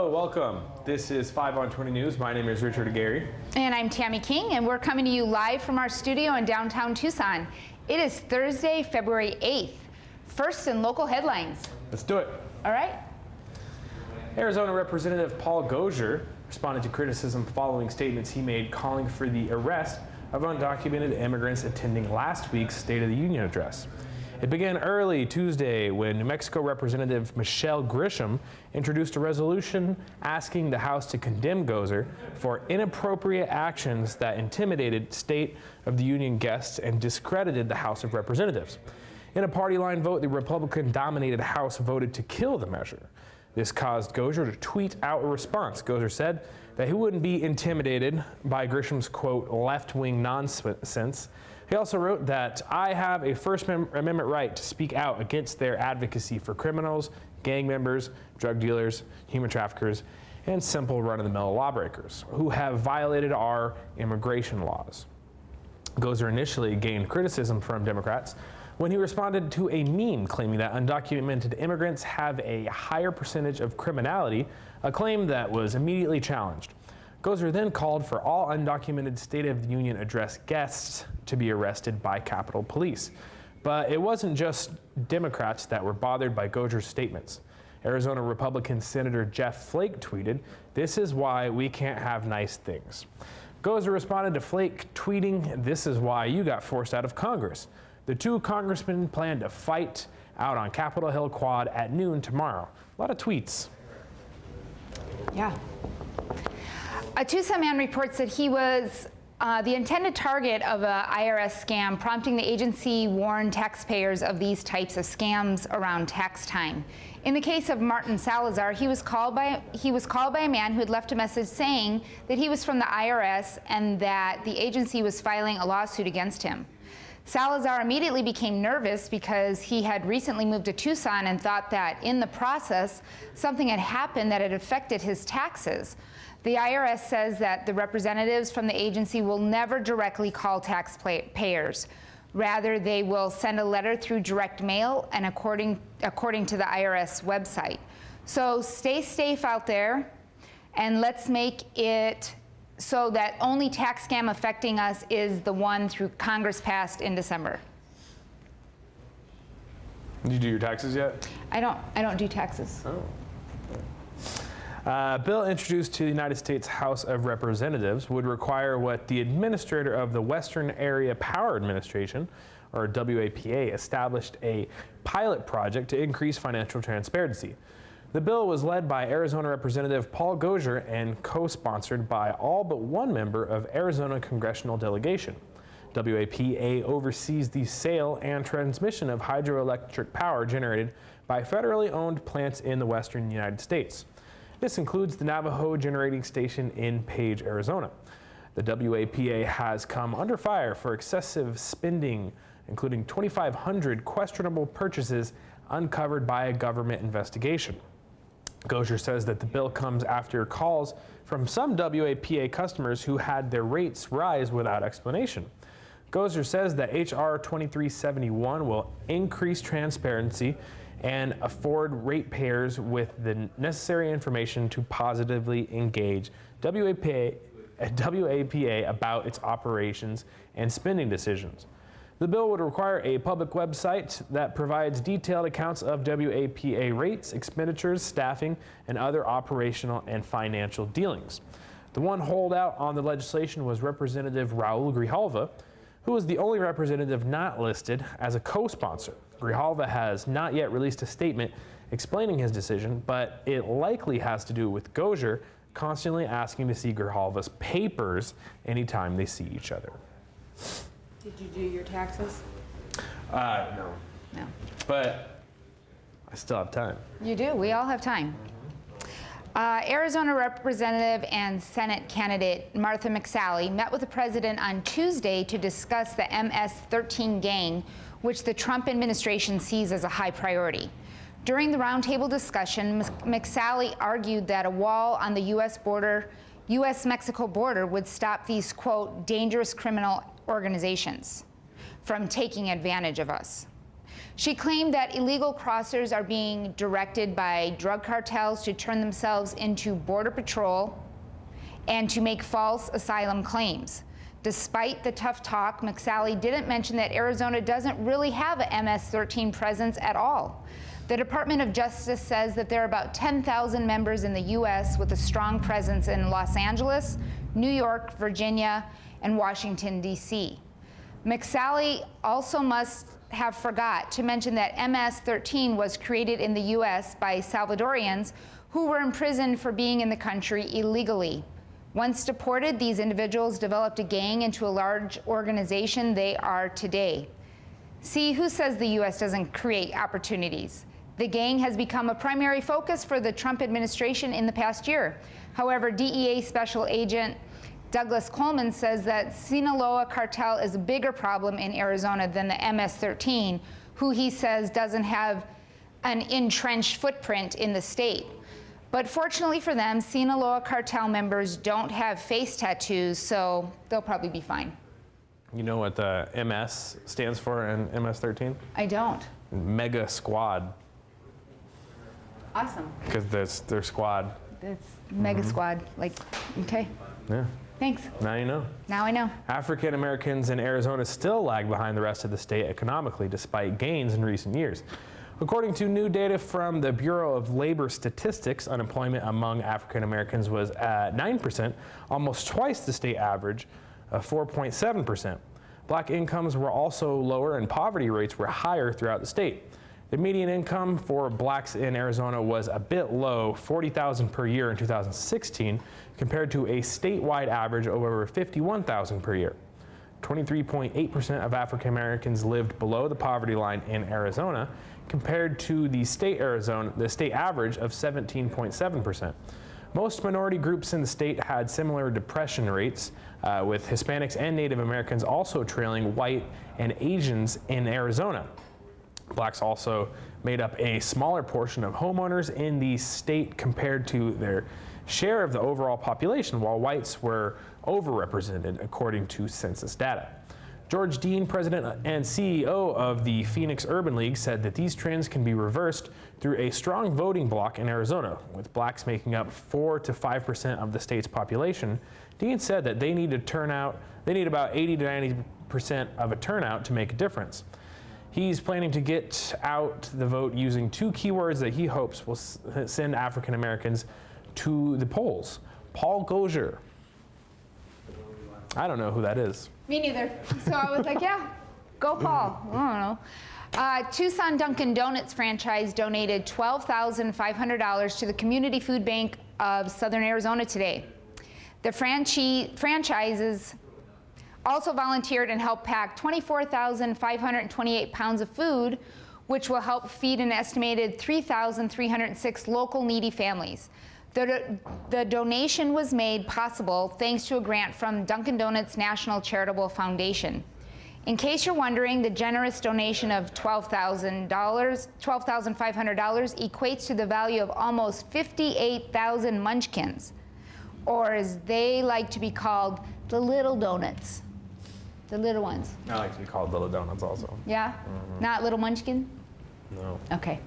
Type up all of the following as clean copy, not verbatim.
Hello, welcome. This is 5 on 20 News. My name is Richard Aguirre. And I'm Tammy King, and we're coming to you live from our studio in downtown Tucson. It is Thursday, February 8th. First in local headlines. Let's do it. All right. Arizona Representative Paul Aguirre responded to criticism following statements he made calling for the arrest of undocumented immigrants attending last week's State of the Union address. It began early Tuesday when New Mexico Representative Michelle Grisham introduced a resolution asking the House to condemn Aguirre for inappropriate actions that intimidated State of the Union guests and discredited the House of Representatives. In a party line vote, the Republican-dominated House voted to kill the measure. This caused Aguirre to tweet out a response. Aguirre said that he wouldn't be intimidated by Grisham's, quote, left-wing nonsense. He also wrote that I have a First Amendment right to speak out against their advocacy for criminals, gang members, drug dealers, human traffickers, and simple run-of-the-mill lawbreakers who have violated our immigration laws. Aguirre initially gained criticism from Democrats when he responded to a meme claiming that undocumented immigrants have a higher percentage of criminality, a claim that was immediately challenged. Aguirre then called for all undocumented State of the Union address guests to be arrested by Capitol Police. But it wasn't just Democrats that were bothered by Aguirre's statements. Arizona Republican Senator Jeff Flake tweeted, "This is why we can't have nice things." Aguirre responded to Flake tweeting, "This is why you got forced out of Congress." The two congressmen plan to fight out on Capitol Hill Quad at noon tomorrow. A lot of tweets. Yeah. A Tucson man reports that he was the intended target of an IRS scam, prompting the agency warn taxpayers of these types of scams around tax time. In the case of Martin Salazar, he was called by a man who had left a message saying that he was from the IRS and that the agency was filing a lawsuit against him. Salazar immediately became nervous because he had recently moved to Tucson and thought that in the process, something had happened that had affected his taxes. The IRS says that the representatives from the agency will never directly call taxpayers. Rather, they will send a letter through direct mail and according to the IRS website. So stay safe out there, and let's make it so that only tax scam affecting us is the one through Congress passed in December. Did you do your taxes yet? I don't do taxes. Oh. A bill introduced to the United States House of Representatives would require what the administrator of the Western Area Power Administration, or WAPA, established a pilot project to increase financial transparency. The bill was led by Arizona Representative Paul Aguirre and co-sponsored by all but one member of Arizona congressional delegation. WAPA oversees the sale and transmission of hydroelectric power generated by federally owned plants in the western United States. This includes the Navajo Generating Station in Page, Arizona. The WAPA has come under fire for excessive spending, including 2,500 questionable purchases uncovered by a government investigation. Aguirre says that the bill comes after calls from some WAPA customers who had their rates rise without explanation. Aguirre says that HR 2371 will increase transparency and afford ratepayers with the necessary information to positively engage WAPA about its operations and spending decisions. The bill would require a public website that provides detailed accounts of WAPA rates, expenditures, staffing, and other operational and financial dealings. The one holdout on the legislation was Representative Raul Grijalva, who was the only representative not listed as a co-sponsor. Grijalva has not yet released a statement explaining his decision, but it likely has to do with Aguirre constantly asking to see Grijalva's papers anytime they see each other. Did you do your taxes? No. No. But I still have time. You do. We all have time. Arizona Representative and Senate candidate Martha McSally met with the president on Tuesday to discuss the MS-13 gang, which the Trump administration sees as a high priority. During the roundtable discussion, McSally argued that a wall on the U.S.-Mexico border would stop these, quote, dangerous criminal organizations from taking advantage of us. She claimed that illegal crossers are being directed by drug cartels to turn themselves into Border Patrol and to make false asylum claims. Despite the tough talk, McSally didn't mention that Arizona doesn't really have a MS-13 presence at all. The Department of Justice says that there are about 10,000 members in the U.S. with a strong presence in Los Angeles, New York, Virginia, and Washington, D.C. McSally also must have forgot to mention that MS-13 was created in the U.S. by Salvadorians who were imprisoned for being in the country illegally. Once deported, these individuals developed a gang into a large organization they are today. See, who says the U.S. doesn't create opportunities? The gang has become a primary focus for the Trump administration in the past year. However, DEA Special Agent Douglas Coleman says that Sinaloa cartel is a bigger problem in Arizona than the MS-13, who he says doesn't have an entrenched footprint in the state. But fortunately for them, Sinaloa cartel members don't have face tattoos, so they'll probably be fine. You know what the MS stands for in MS-13? I don't. Mega Squad. Awesome. Because that's their squad. That's mega squad. Like, okay. Yeah. Thanks. Now you know. Now I know. African Americans in Arizona still lag behind the rest of the state economically, despite gains in recent years. According to new data from the Bureau of Labor Statistics, unemployment among African Americans was at 9%, almost twice the state average of 4.7%. Black incomes were also lower and poverty rates were higher throughout the state. The median income for blacks in Arizona was a bit low, $40,000 per year in 2016, compared to a statewide average of over $51,000 per year. 23.8% of African Americans lived below the poverty line in Arizona, compared to the state average of 17.7%. Most minority groups in the state had similar depression rates, with Hispanics and Native Americans also trailing white and Asians in Arizona. Blacks also made up a smaller portion of homeowners in the state compared to their share of the overall population, while whites were overrepresented according to census data. George Dean, president and CEO of the Phoenix Urban League, said that these trends can be reversed through a strong voting bloc in Arizona, with blacks making up 4 to 5% of the state's population. Dean said that they need about 80 to 90% of a turnout to make a difference. He's planning to get out the vote using 2 keywords that he hopes will send African Americans to the polls. Paul Gosier. I don't know who that is. Me neither. So I was like, yeah, go Paul. I don't know. Tucson Dunkin' Donuts franchise donated $12,500 to the Community Food Bank of Southern Arizona today. The franchises also volunteered and helped pack 24,528 pounds of food, which will help feed an estimated 3,306 local needy families. The donation was made possible thanks to a grant from Dunkin' Donuts National Charitable Foundation. In case you're wondering, the generous donation of $12,500 equates to the value of almost 58,000 munchkins, or as they like to be called, the little donuts. The little ones. I like to be called Little Donuts also. Yeah? Not Little Munchkin? No. Okay.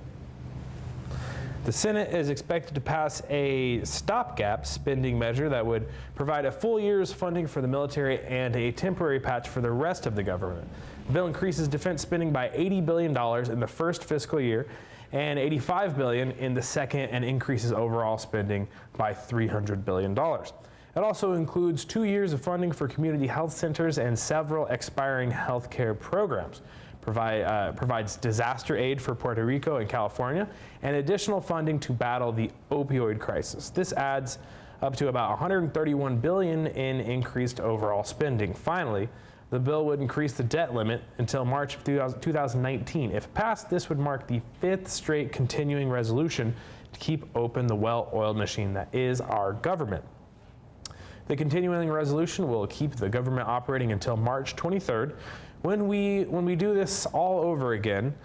The Senate is expected to pass a stopgap spending measure that would provide a full year's funding for the military and a temporary patch for the rest of the government. The bill increases defense spending by $80 billion in the first fiscal year and $85 billion in the second, and increases overall spending by $300 billion. It also includes 2 years of funding for community health centers and several expiring health care programs. Provides disaster aid for Puerto Rico and California, and additional funding to battle the opioid crisis. This adds up to about $131 billion in increased overall spending. Finally, the bill would increase the debt limit until March of 2019. If passed, this would mark the 5th straight continuing resolution to keep open the well-oiled machine that is our government. The continuing resolution will keep the government operating until March 23rd. When we do this all over again,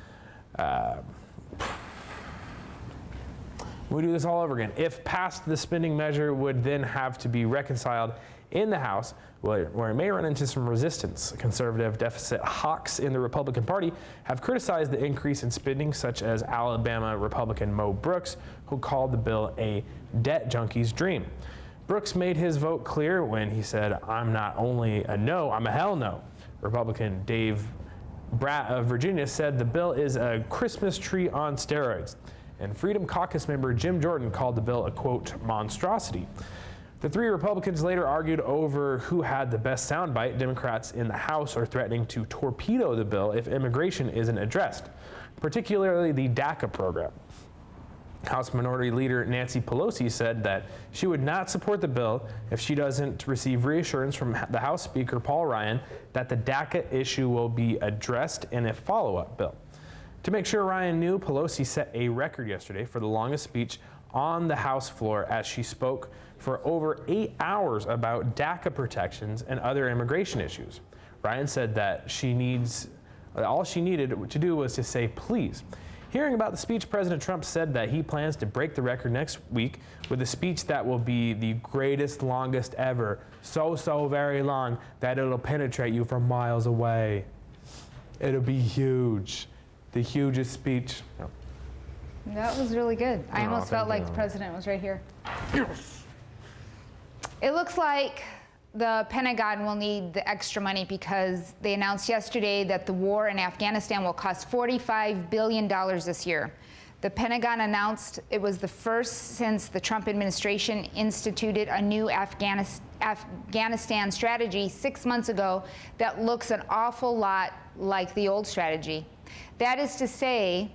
We do this all over again. If passed, the spending measure would then have to be reconciled in the House, where it may run into some resistance. Conservative deficit hawks in the Republican Party have criticized the increase in spending, such as Alabama Republican Mo Brooks, who called the bill a debt junkie's dream. Brooks made his vote clear when he said, "I'm not only a no, I'm a hell no." Republican Dave Bratt of Virginia said the bill is a Christmas tree on steroids. And Freedom Caucus member Jim Jordan called the bill a, quote, monstrosity. The three Republicans later argued over who had the best soundbite. Democrats in the House are threatening to torpedo the bill if immigration isn't addressed, particularly the DACA program. House Minority Leader Nancy Pelosi said that she would not support the bill if she doesn't receive reassurance from the House Speaker Paul Ryan that the DACA issue will be addressed in a follow-up bill. To make sure Ryan knew, Pelosi set a record yesterday for the longest speech on the House floor as she spoke for over 8 hours about DACA protections and other immigration issues. Ryan said that all she needed to do was to say please. Hearing about the speech, President Trump said that he plans to break the record next week with a speech that will be the greatest, longest ever, so very long that it'll penetrate you from miles away. It'll be huge. The hugest speech. No. That was really good. I almost felt like the president was right here. Yes. It looks like the Pentagon will need the extra money because they announced yesterday that the war in Afghanistan will cost $45 billion this year. The Pentagon announced it was the first since the Trump administration instituted a new Afghanistan strategy 6 months ago that looks an awful lot like the old strategy. That is to say,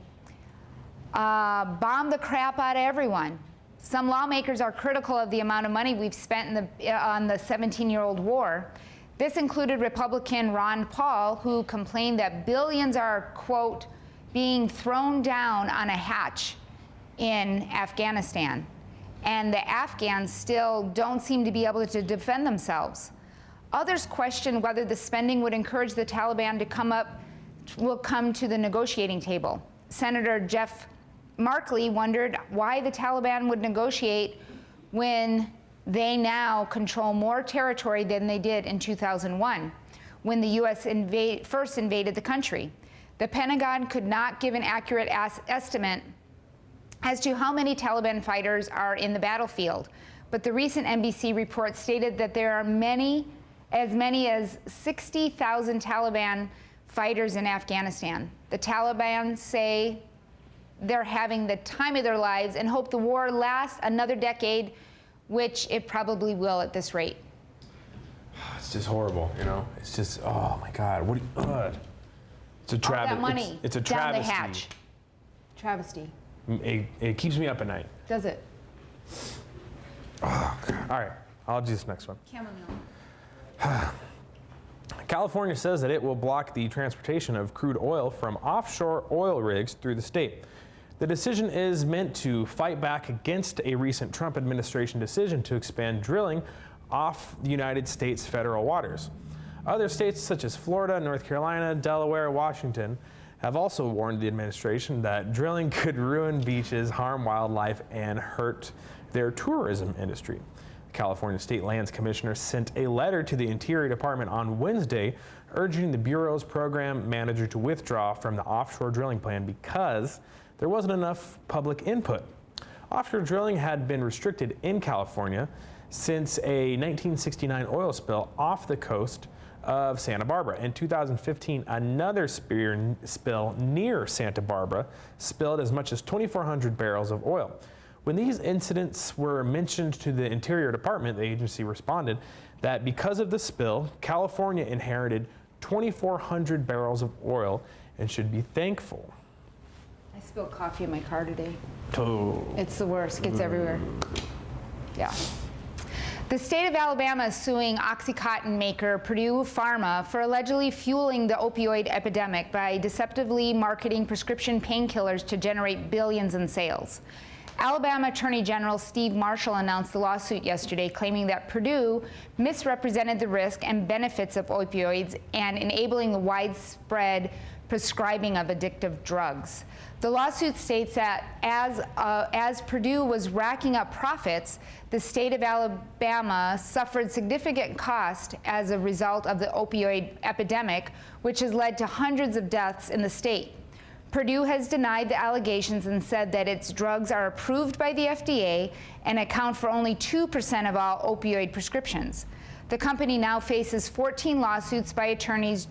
bomb the crap out of everyone. Some lawmakers are critical of the amount of money we've spent on the 17-year-old war. This included Republican Ron Paul, who complained that billions are, quote, being thrown down on a hatch in Afghanistan. And the Afghans still don't seem to be able to defend themselves. Others question whether the spending would encourage the Taliban to come to the negotiating table. Senator Jeff Markley wondered why the Taliban would negotiate when they now control more territory than they did in 2001, when the U.S. first invaded the country. The Pentagon could not give an accurate estimate as to how many Taliban fighters are in the battlefield, but the recent NBC report stated that there are as many as 60,000 Taliban fighters in Afghanistan. The Taliban say they're having the time of their lives and hope the war lasts another decade, which it probably will at this rate. It's just horrible, you know? It's just, oh my God, what do you, it's a travesty. All that money it's a down travesty. the hatch. Travesty. It keeps me up at night. Does it? Oh, God. All right, I'll do this next one. Chamomile. California says that it will block the transportation of crude oil from offshore oil rigs through the state. The decision is meant to fight back against a recent Trump administration decision to expand drilling off the United States federal waters. Other states such as Florida, North Carolina, Delaware, Washington have also warned the administration that drilling could ruin beaches, harm wildlife, and hurt their tourism industry. The California State Lands Commissioner sent a letter to the Interior Department on Wednesday urging the Bureau's program manager to withdraw from the offshore drilling plan because there wasn't enough public input. Offshore drilling had been restricted in California since a 1969 oil spill off the coast of Santa Barbara. In 2015, another spill near Santa Barbara spilled as much as 2,400 barrels of oil. When these incidents were mentioned to the Interior Department, the agency responded that because of the spill, California inherited 2,400 barrels of oil and should be thankful. I spilled coffee in my car today. Oh. It's the worst. It gets everywhere. Yeah. The state of Alabama is suing OxyContin maker Purdue Pharma for allegedly fueling the opioid epidemic by deceptively marketing prescription painkillers to generate billions in sales. Alabama Attorney General Steve Marshall announced the lawsuit yesterday, claiming that Purdue misrepresented the risk and benefits of opioids and enabling the widespread prescribing of addictive drugs. The lawsuit states that as Purdue was racking up profits, the state of Alabama suffered significant cost as a result of the opioid epidemic, which has led to hundreds of deaths in the state. Purdue has denied the allegations and said that its drugs are approved by the FDA and account for only 2% of all opioid prescriptions. The company now faces 14 lawsuits by attorneys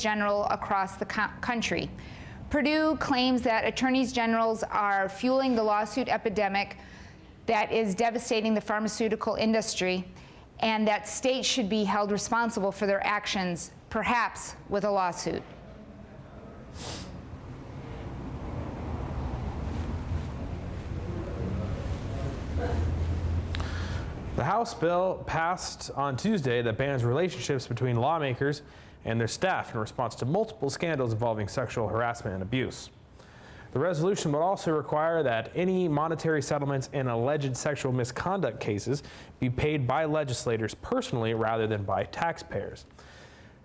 general across the country. Purdue claims that attorneys generals are fueling the lawsuit epidemic that is devastating the pharmaceutical industry, and that states should be held responsible for their actions, perhaps with a lawsuit. The House bill passed on Tuesday that bans relationships between lawmakers and their staff in response to multiple scandals involving sexual harassment and abuse. The resolution would also require that any monetary settlements in alleged sexual misconduct cases be paid by legislators personally rather than by taxpayers.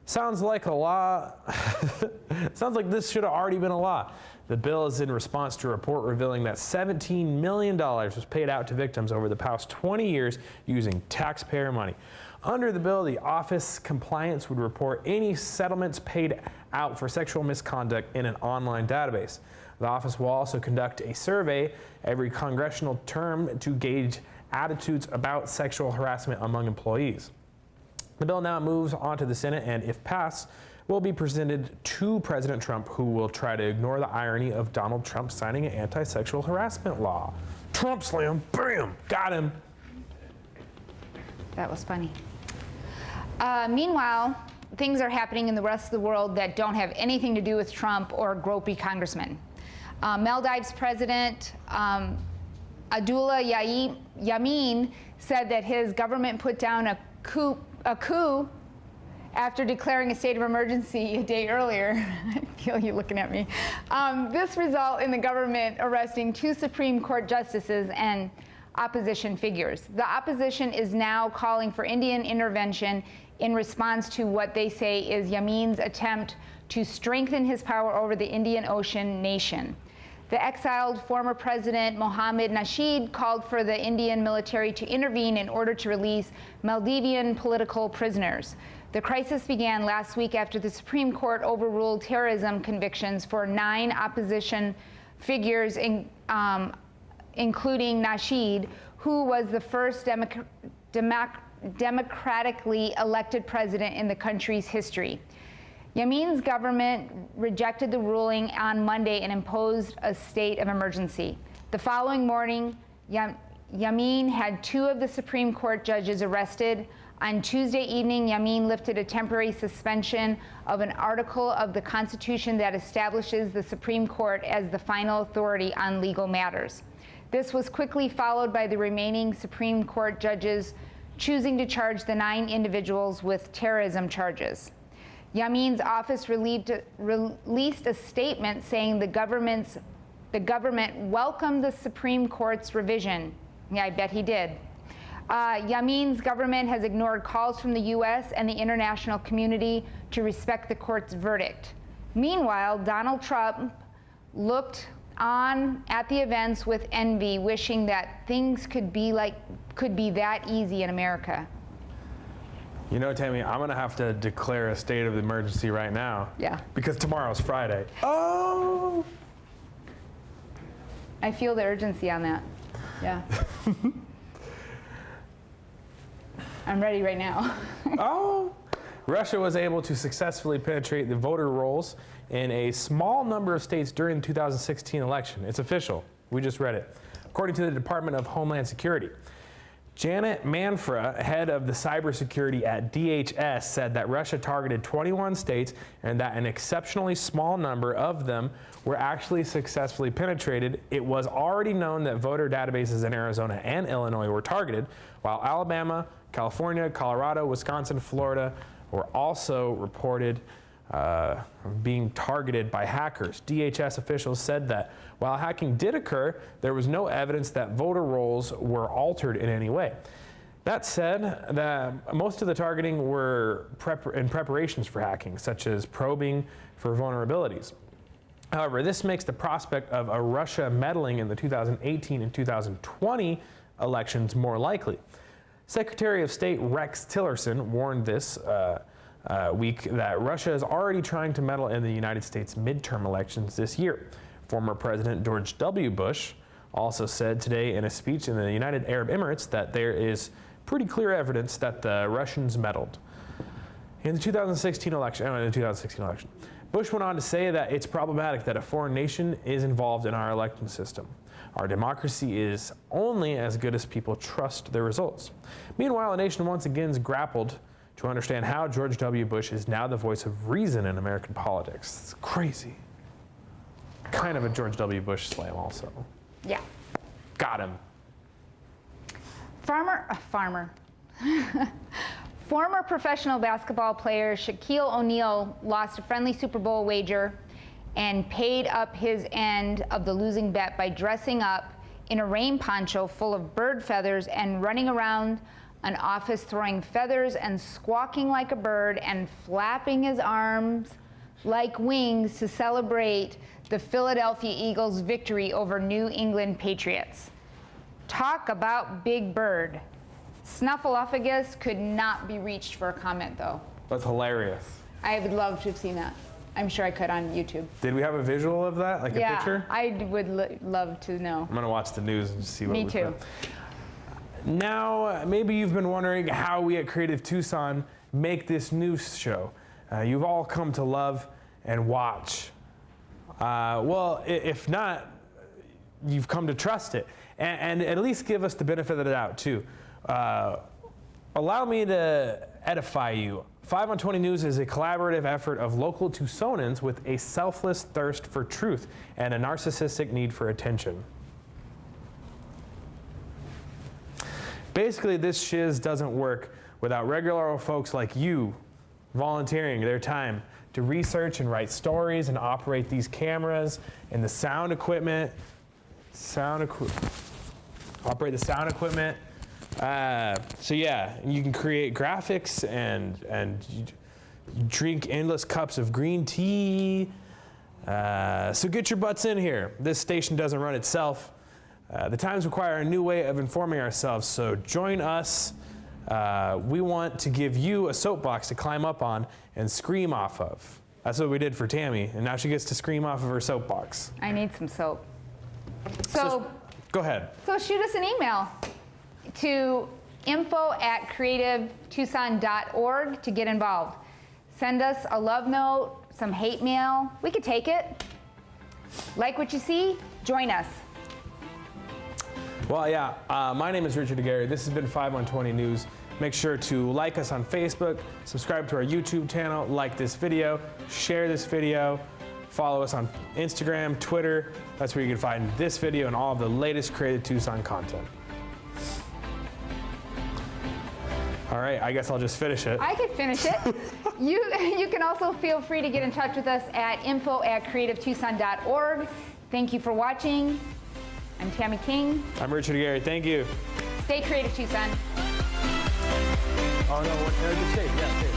Sounds like a law. Sounds like this should have already been a law. The bill is in response to a report revealing that $17 million was paid out to victims over the past 20 years using taxpayer money. Under the bill, the office compliance would report any settlements paid out for sexual misconduct in an online database. The office will also conduct a survey every congressional term to gauge attitudes about sexual harassment among employees. The bill now moves on to the Senate and, if passed, will be presented to President Trump, who will try to ignore the irony of Donald Trump signing an anti-sexual harassment law. Trump slam, bam, got him. That was funny. Meanwhile, things are happening in the rest of the world that don't have anything to do with Trump or gropey congressmen. Maldives President Abdullah Yameen said that his government put down a coup after declaring a state of emergency a day earlier. I feel you looking at me. This resulted in the government arresting 2 Supreme Court justices and opposition figures. The opposition is now calling for Indian intervention in response to what they say is Yameen's attempt to strengthen his power over the Indian Ocean nation. The exiled former president Mohammed Nasheed called for the Indian military to intervene in order to release Maldivian political prisoners. The crisis began last week after the Supreme Court overruled terrorism convictions for 9 opposition figures, including Nasheed, who was the first democratically elected president in the country's history. Yameen's government rejected the ruling on Monday and imposed a state of emergency. The following morning, Yameen had 2 of the Supreme Court judges arrested. On Tuesday evening, Yameen lifted a temporary suspension of an article of the Constitution that establishes the Supreme Court as the final authority on legal matters. This was quickly followed by the remaining Supreme Court judges choosing to charge the 9 individuals with terrorism charges. Yameen's office released a statement saying the government welcomed the Supreme Court's revision. Yeah, I bet he did. Yameen's government has ignored calls from the U.S. and the international community to respect the court's verdict. Meanwhile, Donald Trump looked on at the events with envy, wishing that things could be that easy in America. You know, Tammy, I'm going to have to declare a state of emergency right now. Yeah. Because tomorrow's Friday. Oh! I feel the urgency on that. Yeah. I'm ready right now. Oh! Russia was able to successfully penetrate the voter rolls in a small number of states during the 2016 election. It's official. We just read it. According to the Department of Homeland Security. Janet Manfra, head of the cybersecurity at DHS, said that Russia targeted 21 states and that an exceptionally small number of them were actually successfully penetrated. It was already known that voter databases in Arizona and Illinois were targeted, while Alabama, California, Colorado, Wisconsin, Florida were also reported being targeted by hackers. DHS officials said that while hacking did occur, there was no evidence that voter rolls were altered in any way. That said, most of the targeting were in preparations for hacking, such as probing for vulnerabilities. However, this makes the prospect of a Russia meddling in the 2018 and 2020 elections more likely. Secretary of State Rex Tillerson warned this week that Russia is already trying to meddle in the United States midterm elections this year. Former President George W. Bush also said today in a speech in the United Arab Emirates that there is pretty clear evidence that the Russians meddled in the 2016 election. Bush went on to say that it's problematic that a foreign nation is involved in our election system. Our democracy is only as good as people trust the results. Meanwhile, the nation once again has grappled to understand how George W. Bush is now the voice of reason in American politics. It's crazy. Kind of a George W. Bush slam also. Yeah. Got him. Former professional basketball player Shaquille O'Neal lost a friendly Super Bowl wager and paid up his end of the losing bet by dressing up in a rain poncho full of bird feathers and running around an office throwing feathers and squawking like a bird and flapping his arms like wings to celebrate the Philadelphia Eagles' victory over New England Patriots. Talk about Big Bird. Snuffleupagus could not be reached for a comment, though. That's hilarious. I would love to have seen that. I'm sure I could on YouTube. Did we have a visual of that, like a picture? Yeah, I would love to know. I'm gonna watch the news and see what Me we too. put. Now, maybe you've been wondering how we at Creative Tucson make this news show. You've all come to love and watch. Well, if not, you've come to trust it. And at least give us the benefit of the doubt, too. Allow me to edify you. 5 on 20 News is a collaborative effort of local Tucsonans with a selfless thirst for truth and a narcissistic need for attention. Basically, this shiz doesn't work without regular old folks like you volunteering their time to research and write stories and operate these cameras and the sound equipment. Operate the sound equipment. So yeah, you can create graphics and you drink endless cups of green tea. So get your butts in here. This station doesn't run itself. The times require a new way of informing ourselves, so join us. We want to give you a soapbox to climb up on and scream off of. That's what we did for Tammy, and now she gets to scream off of her soapbox. I need some soap. So go ahead. So shoot us an email to info@creativetucson.org to get involved. Send us a love note, some hate mail. We could take it. Like what you see? Join us. Well, yeah, my name is Richard Aguirre. This has been 5 on 20 News. Make sure to like us on Facebook, subscribe to our YouTube channel, like this video, share this video, follow us on Instagram, Twitter. That's where you can find this video and all of the latest Creative Tucson content. All right, I guess I'll just finish it. I could finish it. You can also feel free to get in touch with us at info@creativetucson.org. Thank you for watching. I'm Tammy King. I'm Richard Aguirre. Thank you. Stay creative, Tucson. Oh, no, just stay. Yeah, stay.